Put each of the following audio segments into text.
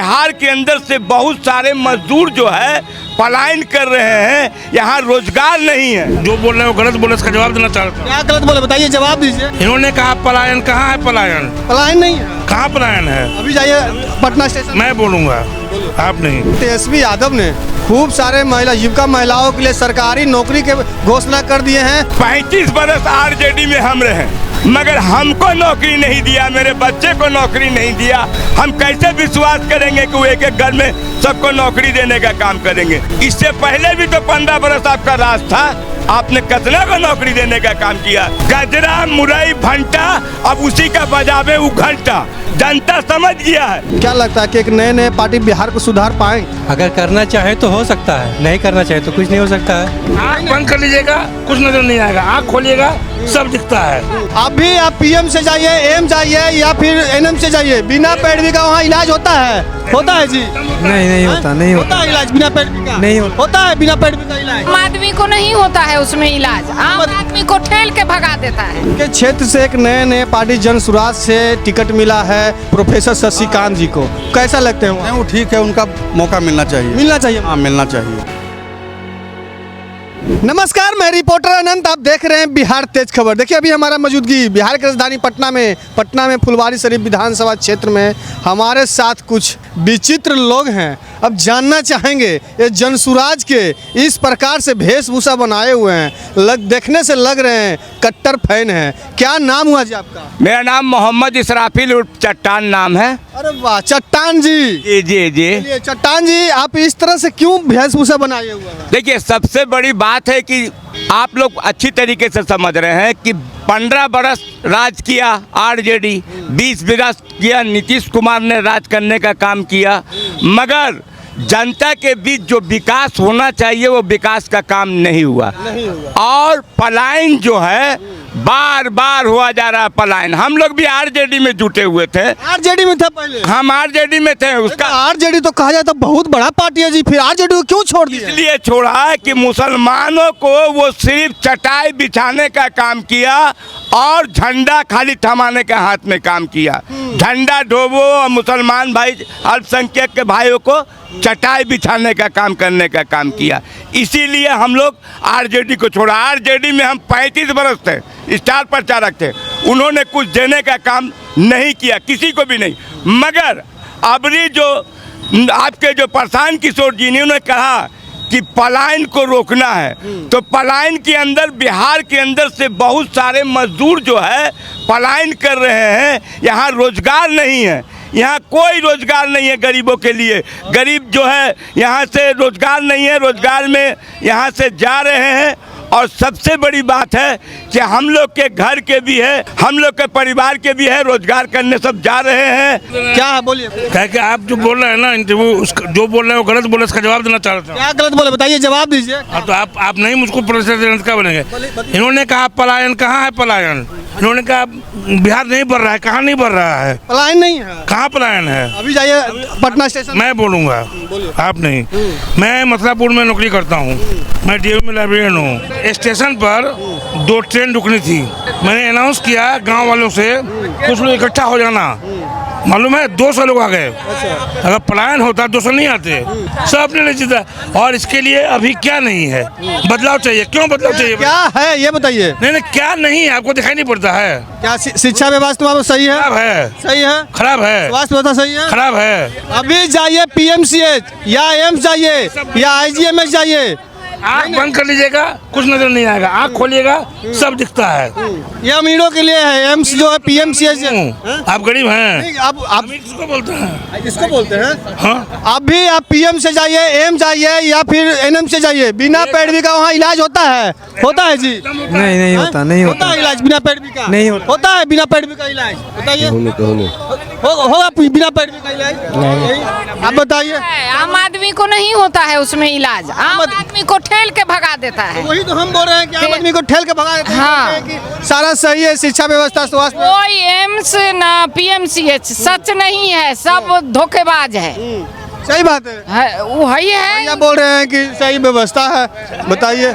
बिहार के अंदर से बहुत सारे मजदूर जो है पलायन कर रहे हैं, यहाँ रोजगार नहीं है। जो बोल रहे हैं वो गलत बोले, इसका जवाब देना चाहता हूँ। क्या गलत बोले बताइए, जवाब दीजिए। इन्होंने कहा पलायन, कहाँ है पलायन? पलायन नहीं है। कहाँ पलायन है? अभी जाइए पटना स्टेशन। मैं बोलूँगा, आप नहीं। तेजस्वी यादव ने खूब सारे युवका महिलाओं के लिए सरकारी नौकरी के घोषणा कर दिए हैं। 35 बरस आरजेडी में हम रहे, मगर हमको नौकरी नहीं दिया, मेरे बच्चे को नौकरी नहीं दिया। हम कैसे विश्वास करेंगे कि वो एक एक घर में सबको नौकरी देने का काम करेंगे? इससे पहले भी तो 15 बरस आपका राज था, आपने कितना को नौकरी देने का काम किया? गजरा मुरई भंटा, अब उसी का बजावे वो घंटा, जनता समझ गया है। क्या लगता है कि एक नए पार्टी बिहार को सुधार पाएंगे? अगर करना चाहे तो हो सकता है, नहीं करना चाहे तो कुछ नहीं हो सकता है। आँख बंद कर लीजिएगा, कुछ नजर नहीं आएगा। आँख खोलिएगा, सब दिखता है। अभी आप पीएम से जाइए, एम जाइए या फिर एनएम से जाइए, बिना पैरवी का वहाँ इलाज होता है? होता है जी? नहीं होता, नहीं होता है इलाज बिना पैरवी का? नहीं होता है बिना पैरवी का इलाज? आम आदमी को नहीं होता है उसमें इलाज, आम आदमी को ठेल के भगा देता है। के क्षेत्र से एक नए पार्टी जन स्वराज से टिकट मिला है प्रोफेसर शशिकांत जी को, कैसा लगते हैं? वो ठीक है, उनका मौका मिलना चाहिए। मिलना चाहिए। हाँ, मिलना चाहिए। नमस्कार, मैं रिपोर्टर अनंत, आप देख रहे हैं बिहार तेज खबर। देखिए अभी हमारा मौजूदगी बिहार की राजधानी पटना में फुलवारी शरीफ विधानसभा क्षेत्र में हमारे साथ कुछ विचित्र लोग हैं। अब जानना चाहेंगे ये जनसुराज के इस प्रकार से वेशभूषा बनाए हुए हैं, देखने से लग रहे हैं कट्टर फैन हैं। क्या नाम हुआ जी आपका? मेरा नाम मोहम्मद इसराफिल उर्फ चट्टान नाम है। अरे वाह, चट्टान जी। जी जी जी। चलिए चट्टान जी, आप इस तरह से क्यों वेशभूषा बनाए हुए हैं? देखिए, सबसे बड़ी बात है कि आप लोग अच्छी तरीके से समझ रहे हैं कि 15 बरस राज किया आरजेडी, 20 बरस किया नीतीश कुमार ने राज करने का काम किया, मगर जनता के बीच जो विकास होना चाहिए वो विकास का काम नहीं हुआ। और पलायन जो है बार बार हुआ जा रहा है पलायन। हम लोग भी आरजेडी में जुटे हुए थे। आरजेडी में था पहले? हम आरजेडी में थे। उसका आरजेडी तो कहा जाता बहुत बड़ा पार्टी है जी, फिर आरजेडी को क्यों छोड़ दिया? इसलिए छोड़ा है कि मुसलमानों को वो सिर्फ चटाई बिछाने का काम किया और झंडा खाली थमाने के हाथ में काम किया। झंडा ढोबो और मुसलमान भाई अल्पसंख्यक के भाइयों को चटाई बिछाने का काम करने का काम किया। इसीलिए हम लोग आरजेडी को छोड़ा। आरजेडी में हम 35 बरस थे, स्टार प्रचारक थे। उन्होंने कुछ देने का काम नहीं किया, किसी को भी नहीं। मगर अबरी जो आपके जो प्रशांत किशोर जी ने उन्होंने कहा कि पलायन को रोकना है, तो पलायन के अंदर बिहार के अंदर से बहुत सारे मजदूर जो है पलायन कर रहे हैं। यहाँ रोजगार नहीं है, यहाँ कोई रोजगार नहीं है गरीबों के लिए। गरीब जो है यहाँ से रोजगार नहीं है, रोजगार में यहाँ से जा रहे हैं। और सबसे बड़ी बात है कि हम लोग के घर के भी है, हम लोग के परिवार के भी है, रोजगार करने सब जा रहे हैं। क्या बोलिए? क्या कि आप जो बोल रहे हैं ना इंटरव्यू, जो बोल रहे हैं वो गलत बोले, इसका जवाब देना चाहता हूँ। क्या गलत बोले बताइए, जवाब दीजिए। हाँ, तो आप नहीं मुझको प्रेसिडेंट का बनेंगे। इन्होंने कहा पलायन, कहाँ है पलायन? इन्होंने कहा बिहार नहीं बढ़ रहा है, कहाँ नहीं बढ़ रहा है? पलायन नहीं है। कहाँ पलायन है? अभी जाइए पटना स्टेशन। मैं बोलूँगा, आप नहीं। मैं मथुरापुर में नौकरी करता हूँ, मैं डीओ में लाइब्रेरियन हूँ। स्टेशन पर 2 ट्रेन रुकनी थी, मैंने अनाउंस किया गांव वालों से कुछ लोग इकट्ठा हो जाना। मालूम है 200 लोग आ गए। अगर पलायन होता 200 नहीं आते, सब अपने लिए जीता। और इसके लिए अभी क्या नहीं है, बदलाव चाहिए। क्यों बदलाव चाहिए? क्या है ये बताइए। नहीं, क्या नहीं है, आपको दिखाई नहीं पड़ता है? क्या शिक्षा व्यवस्था सही है? खराब है। सही है? खराब है। स्वास्थ्य व्यवस्था सही है? खराब है। अभी जाइए पीएमसीएच या एम्स जाइए या आईजीएमएस जाइए, आँख बंद कर लीजिएगा, कुछ नजर नहीं आएगा। आँख खोलिएगा, सब दिखता है। ये अमीरों के लिए है, एम्स जो है पीएमसीएच। आप गरीब हैं। आप किसको बोलते हैं? इसको बोलते हैं। हाँ, अभी आप पीएम से जाइए, एम जाइए या फिर एनएम से जाइए, बिना पैरवी का वहाँ इलाज होता है? होता है जी? नहीं होता, नहीं होता है इलाज बिना पैरवी का? नहीं होता। होता है बिना पैरवी का इलाज? बताइए। होगा बिना पैरवी का इलाज? आप बताइए। आम आदमी को नहीं होता है उसमें इलाज, आम आदमी को ठेल के भगा देता है। वही तो हम बोल रहे हैं कि आम आदमी को ठेल के भगा देते हैं। हाँ। कि सारा सही है, शिक्षा व्यवस्था, स्वास्थ्य। कोई एम्स ना पीएमसीएच सच नहीं है, सब धोखेबाज है। सही बात है। वही है। भैया बोल रहे हैं कि सही व्यवस्था है। बताइए,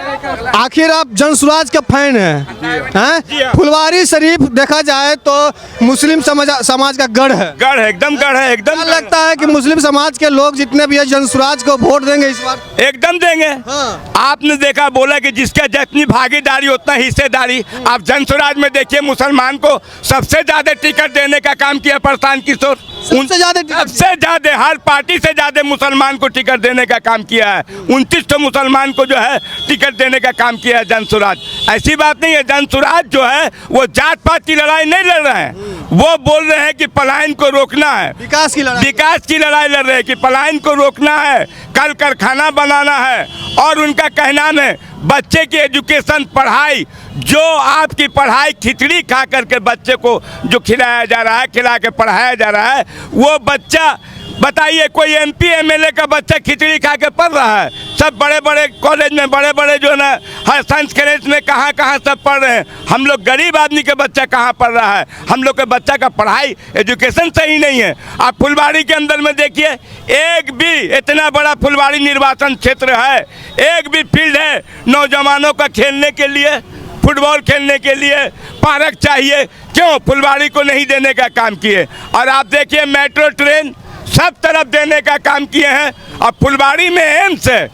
आखिर आप जनसुराज का फैन हैं? फुलवारी शरीफ देखा जाए तो मुस्लिम समाज का गढ़ है। गढ़ है, एकदम गढ़ है, एकदम। क्या लगता है कि मुस्लिम समाज के लोग जितने भी है जनसुराज को वोट देंगे इस बार? एकदम देंगे। हाँ। आपने देखा, बोला कि जिसका जितनी भागीदारी उतना हिस्सेदारी। आप जनसुराज में देखिए, मुसलमान को सबसे ज्यादा टिकट देने का काम किया प्रशांत किशोर। सबसे ज्यादा सबसे ज्यादा, हर पार्टी से ज्यादा मुसलमान को टिकट देने का काम किया है। 29 तो मुसलमान को जो है टिकट देने का काम किया है जनसुराज। ऐसी बात नहीं है, जनसुराज जो है वो जात पात की लड़ाई नहीं लड़ रहे हैं। वो बोल रहे हैं कि पलायन को रोकना है, विकास की लड़ाई लड़ रहे हैं कि पलायन को रोकना है, कल कारखाना बनाना है। और उनका कहना है बच्चे की एजुकेशन, पढ़ाई, जो आपकी पढ़ाई खिचड़ी खा करके बच्चे को जो खिलाया जा रहा है, खिला के पढ़ाया जा रहा है, वो बच्चा, बताइए कोई MP MLA का बच्चा खिचड़ी खा के पढ़ रहा है? सब बड़े बड़े कॉलेज में, बड़े बड़े जो ना हर साइंस कॉलेज में कहाँ सब पढ़ रहे हैं। हम लोग गरीब आदमी के बच्चा कहाँ पढ़ रहा है? हम लोग के बच्चा का पढ़ाई एजुकेशन सही नहीं है। आप फुलवाड़ी के अंदर में देखिए, एक भी, इतना बड़ा फुलवाड़ी निर्वाचन क्षेत्र है, एक भी फील्ड है नौजवानों का खेलने के लिए, फुटबॉल खेलने के लिए पार्क चाहिए, क्यों फुलवाड़ी को नहीं देने का काम किए? और आप देखिए मेट्रो ट्रेन सब तरफ देने का काम किए हैं। और फुलवाड़ी में एम्स है,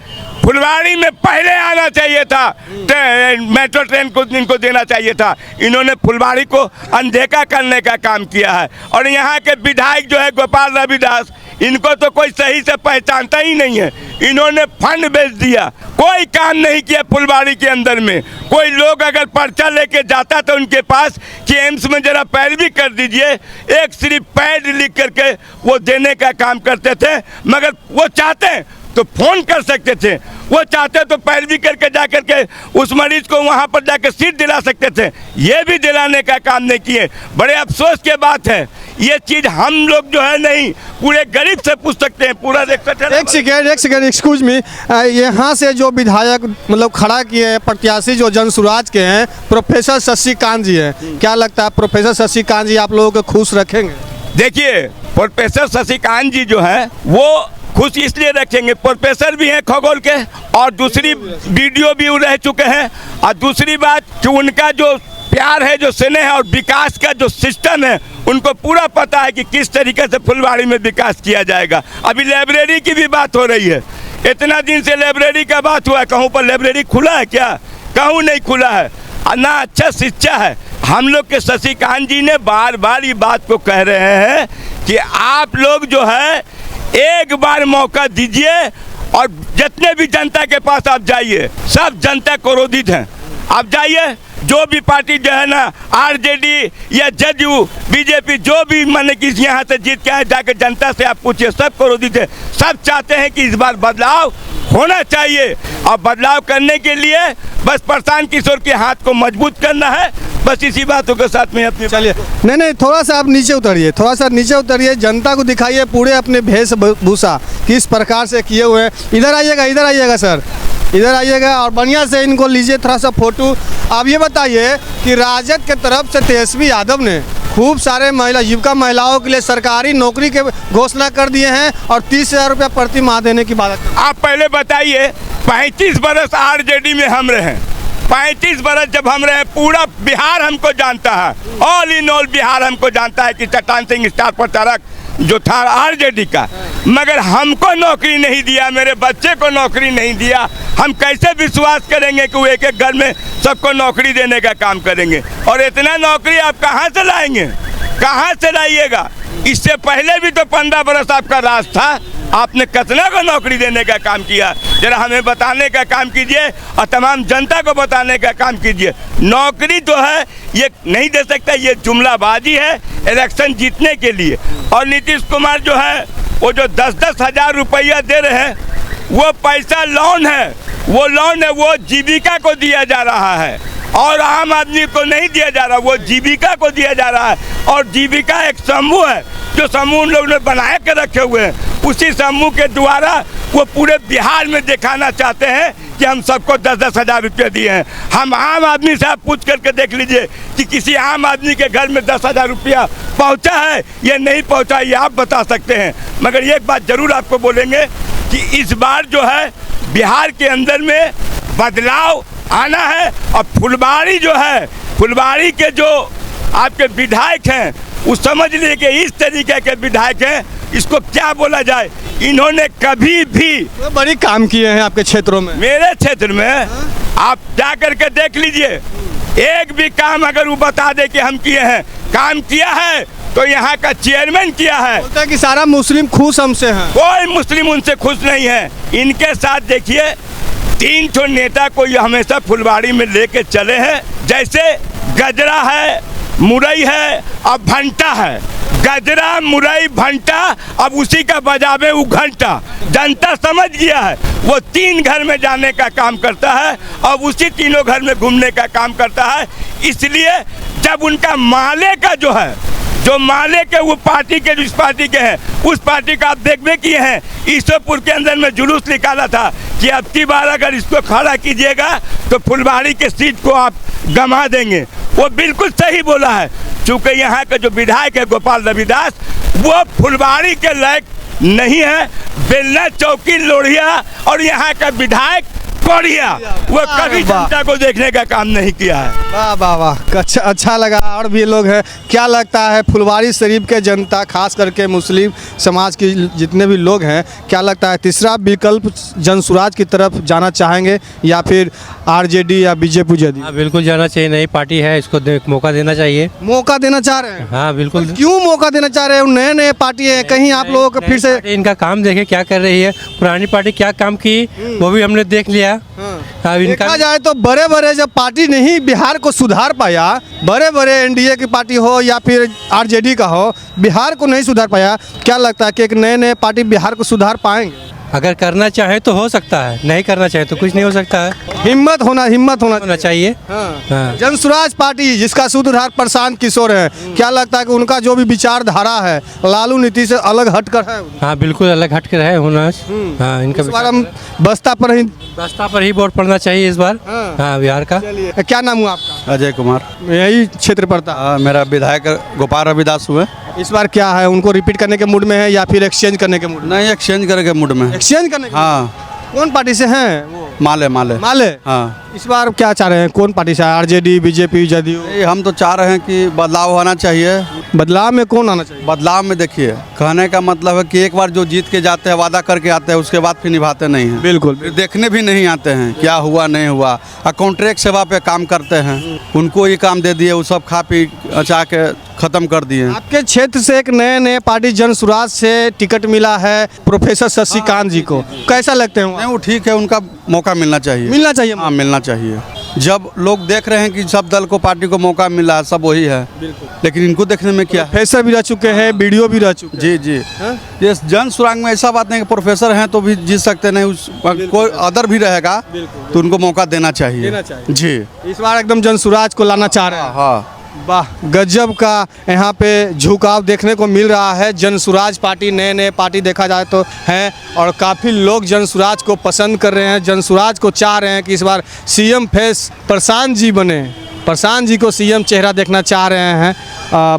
फुलवाड़ी में पहले आना चाहिए था, मेट्रो ट्रेन को इनको देना चाहिए था। इन्होंने फुलवाड़ी को अनदेखा करने का काम किया है। और यहाँ के विधायक जो है गोपाल रविदास, इनको तो कोई सही से पहचानता ही नहीं है। इन्होंने फंड बेच दिया, कोई काम नहीं किया फुलवाड़ी के अंदर में। कोई लोग अगर पर्चा लेके जाता था उनके पास कि एम्स में जरा पैरवी कर दीजिए, एक सिर्फ पैड लिख करके वो देने का काम करते थे। मगर वो चाहते तो फोन कर सकते थे, वो चाहते तो पैरवी करके जा करके उस मरीज को वहाँ पर जाकर सीट दिला सकते थे। ये भी दिलाने का काम नहीं किए। बड़े अफसोस की बात है, ये चीज़ हम लोग जो है नहीं, पूरे गरीब से पूछ सकते हैं, पूरा देख सकते हैं। एक सेकेंड एक्सक्यूज मी, यहाँ से जो विधायक मतलब खड़ा किए हैं प्रत्याशी जो जनसुराज के हैं, प्रोफेसर शशिकांत जी हैं, क्या लगता है प्रोफेसर शशिकांत जी आप लोगों को खुश रखेंगे? देखिए, प्रोफेसर शशिकांत जी जो है वो खुश इसलिए रखेंगे, प्रोफेसर भी हैं खगोल के, और दूसरी वीडियो भी रह चुके हैं। और दूसरी बात कि उनका जो प्यार है, जो स्नेह है और विकास का जो सिस्टम है, उनको पूरा पता है कि किस तरीके से फुलवाड़ी में विकास किया जाएगा। अभी लाइब्रेरी की भी बात हो रही है, इतना दिन से लाइब्रेरी का बात हुआ है, कहूँ पर लाइब्रेरी खुला है क्या? कहूँ नहीं खुला है, ना अच्छा शिक्षा है। हम लोग के शशिकांत जी ने बार बार ये बात को कह रहे हैं कि आप लोग जो है एक बार मौका दीजिए, और जितने भी जनता के पास आप जाइए, सब जनता क्रोधित हैं। आप जाइए, जो भी पार्टी जो है ना, RJD या JDU BJP, जो भी माने कि यहाँ से जीत के आए, जाकर जनता से आप पूछिए, सब क्रोधित है। सब चाहते हैं कि इस बार बदलाव होना चाहिए, और बदलाव करने के लिए बस प्रशांत किशोर के हाथ को मजबूत करना है। बस इसी बातों के साथ में अपनी चलिए, नहीं, थोड़ा सा आप नीचे उतरिए, थोड़ा सा नीचे उतरिए, जनता को दिखाइए पूरे अपने वेशभूषा किस प्रकार से किए हुए हैं। इधर आइएगा सर, इधर आइएगा और बढ़िया से इनको लीजिए थोड़ा सा फोटो। आप ये बताइए कि राजद के तरफ से तेजस्वी यादव ने खूब सारे युवका महिलाओं के लिए सरकारी नौकरी के घोषणा कर दिए हैं और 30,000 रुपया प्रति माह देने की बात। आप पहले बताइए, 35 बरस RJD में हम रहे, 35 बरस जब हम रहे, पूरा बिहार हमको जानता है, ऑल इन ऑल बिहार हमको जानता है कि चट्टान सिंह स्टार प्रचारक जो था RJD का, मगर हमको नौकरी नहीं दिया, मेरे बच्चे को नौकरी नहीं दिया। हम कैसे विश्वास करेंगे कि वो एक एक घर में सबको नौकरी देने का काम करेंगे? और इतना नौकरी आप कहाँ से लाएंगे, कहाँ से लाइएगा? इससे पहले भी तो 15 बरस आपका राज था, आपने कितना को नौकरी देने का काम किया? जरा हमें बताने का काम कीजिए और तमाम जनता को बताने का काम कीजिए। नौकरी तो है ये नहीं दे सकता, ये जुमलाबाजी है इलेक्शन जीतने के लिए। और नीतीश कुमार जो है वो जो 10-10 हज़ार रुपया दे रहे हैं, वो पैसा लोन है, वो लोन है, वो जीविका को दिया जा रहा है और आम आदमी को नहीं दिया जा रहा, वो जीविका को दिया जा रहा है। और जीविका एक समूह है, जो समूह उन लोगों ने बना के रखे हुए हैं, उसी समूह के द्वारा वो पूरे बिहार में दिखाना चाहते हैं कि हम सबको 10-10 हज़ार रुपये दिए हैं। हम आम आदमी से आप पूछ करके देख लीजिए कि किसी आम आदमी के घर में 10,000 रुपया पहुंचा है या नहीं पहुंचा, ये आप बता सकते हैं। मगर एक बात ज़रूर आपको बोलेंगे कि इस बार जो है बिहार के अंदर में बदलाव आना है। और फुलवाड़ी जो है, फुलवाड़ी के जो आपके विधायक हैं, वो समझ लीजिए कि इस तरीके के विधायक हैं, इसको क्या बोला जाए, इन्होंने कभी भी बड़ी काम किए हैं आपके क्षेत्रों में। मेरे क्षेत्र में आप जा करके देख लीजिए, एक भी काम अगर वो बता दे कि हम किए हैं, काम किया है तो यहाँ का चेयरमैन किया है। बोलते हैं कि सारा मुस्लिम खुश हमसे हैं। कोई मुस्लिम उनसे खुश नहीं है। इनके साथ देखिए 3 ठो नेता को ये हमेशा फुलवाड़ी में लेके चले हैं। जैसे गजरा है, मुरई है और भंटा है। गजरा, मुरई, भंटा, अब उसी का बजावे वो घंटा। जनता समझ गया है, वो 3 घर में जाने का काम करता है और उसी तीनों घर में घूमने का काम करता है। इसलिए जब उनका माले का जो है, जो माले के वो पार्टी के जिस पार्टी के हैं, उस पार्टी का आप देखबे किए हैं, ईश्वरपुर के अंदर में जुलूस निकाला था कि अब की बार अगर इसको खड़ा कीजिएगा तो फुलवाड़ी के सीट को आप गंवा देंगे। वो बिल्कुल सही बोला है, चूँकि यहाँ का जो विधायक है गोपाल रविदास, वो फुलवाड़ी के लायक नहीं है। बेलना, चौकी, लोढ़िया और यहाँ का विधायक कोढ़िया, वो कभी जनता को देखने का काम नहीं किया है। वाह वाह वाह, अच्छा लगा। और भी लोग हैं, क्या लगता है फुलवाड़ी शरीफ के जनता, खास करके मुस्लिम समाज के जितने भी लोग हैं, क्या लगता है तीसरा विकल्प जनसुराज की तरफ जाना चाहेंगे या फिर आरजेडी या बीजेपी जदयू? हाँ बिल्कुल जाना चाहिए, नई पार्टी है, इसको मौका देना चाहिए। मौका देना चाह रहे हैं? हाँ बिल्कुल। क्यों मौका देना चाह रहे हैं? नए नए पार्टी है, कहीं आप लोगों को फिर से इनका काम देखे क्या कर रही है, पुरानी पार्टी क्या काम की वो भी हमने देख लिया। अब इनका देखा जाए तो बड़े बड़े जब पार्टी नहीं बिहार को सुधार पाया, बड़े बड़े एनडीए की पार्टी हो या फिर आरजेडी का हो, बिहार को नहीं सुधार पाया, क्या लगता है कि एक नए नए पार्टी बिहार को सुधार पाएंगे? अगर करना चाहे तो हो सकता है, नहीं करना चाहे तो कुछ नहीं हो सकता है। हिम्मत होना चाहिए। हाँ। जनसुराज पार्टी जिसका सूत्रधार प्रशांत किशोर है, क्या लगता है कि उनका जो भी विचारधारा है लालू नीति से अलग हटकर है? हाँ बिल्कुल अलग हट कर है होना। हाँ इनका इस बार हम बसपा पर ही वोट पड़ना चाहिए इस बार। हाँ बिहार का। क्या नाम हुआ आपका? अजय कुमार। यही क्षेत्र पड़ता? मेरा विधायक गोपाल रविदास हुए। इस बार क्या है, उनको रिपीट करने के मूड में है या फिर एक्सचेंज करने के मूड में? नहीं, एक्सचेंज करने के मूड में। एक्सचेंज करने के हाँ। कौन पार्टी से हैं वो? माले। हाँ। इस बार क्या चाह रहे हैं, कौन पार्टी से? RJD, BJP, JDU? हम तो चाह रहे हैं कि बदलाव होना चाहिए। बदलाव में कौन आना चाहिए? बदलाव में देखिए, कहने का मतलब है कि एक बार जो जीत के जाते हैं, वादा करके आते हैं, उसके बाद फिर निभाते नहीं हैं। बिल्कुल। फिर देखने भी नहीं आते हैं क्या हुआ नहीं हुआ, और कॉन्ट्रैक्ट सेवा पे काम करते हैं, उनको ये काम दे दिए, वो सब खा पी अचा के खत्म कर दिए। आपके क्षेत्र से एक नए पार्टी जनसुराज से टिकट मिला है प्रोफेसर शशिकांत जी को, कैसा लगते हैं? नहीं, वो ठीक है, उनका मौका मिलना चाहिए। मिलना चाहिए। हाँ मिलना चाहिए। जब लोग देख रहे हैं कि सब दल को पार्टी को मौका मिला है, सब वही है, लेकिन इनको देखने में क्या? प्रोफेसर भी रह चुके हैं, बीडीओ भी रह चुके हैं। जी। ये जन सुरांग में ऐसा बात नहीं कि प्रोफेसर हैं तो भी जीत सकते नहीं, उस कोई अदर भी रहेगा तो उनको मौका देना चाहिए। जी, इस बार एकदम जनसुराज को लाना चाह रहे हैं। हाँ। वाह, गजब का यहाँ पे झुकाव देखने को मिल रहा है। जनसुराज पार्टी नए पार्टी देखा जाए तो है, और काफ़ी लोग जनसुराज को पसंद कर रहे हैं, जनसुराज को चाह रहे हैं कि इस बार सीएम फेस प्रशांत जी बने, प्रशांत जी को सीएम चेहरा देखना चाह रहे हैं।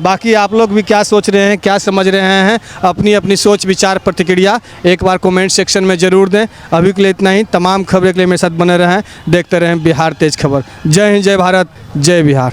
बाकी आप लोग भी क्या सोच रहे हैं, क्या समझ रहे हैं, अपनी अपनी सोच विचार प्रतिक्रिया एक बार कमेंट सेक्शन में ज़रूर दें। अभी के लिए इतना ही। तमाम खबरें के लिए मेरे साथ बने रहें, देखते रहें बिहार तेज खबर। जय हिंद, जय भारत, जय बिहार।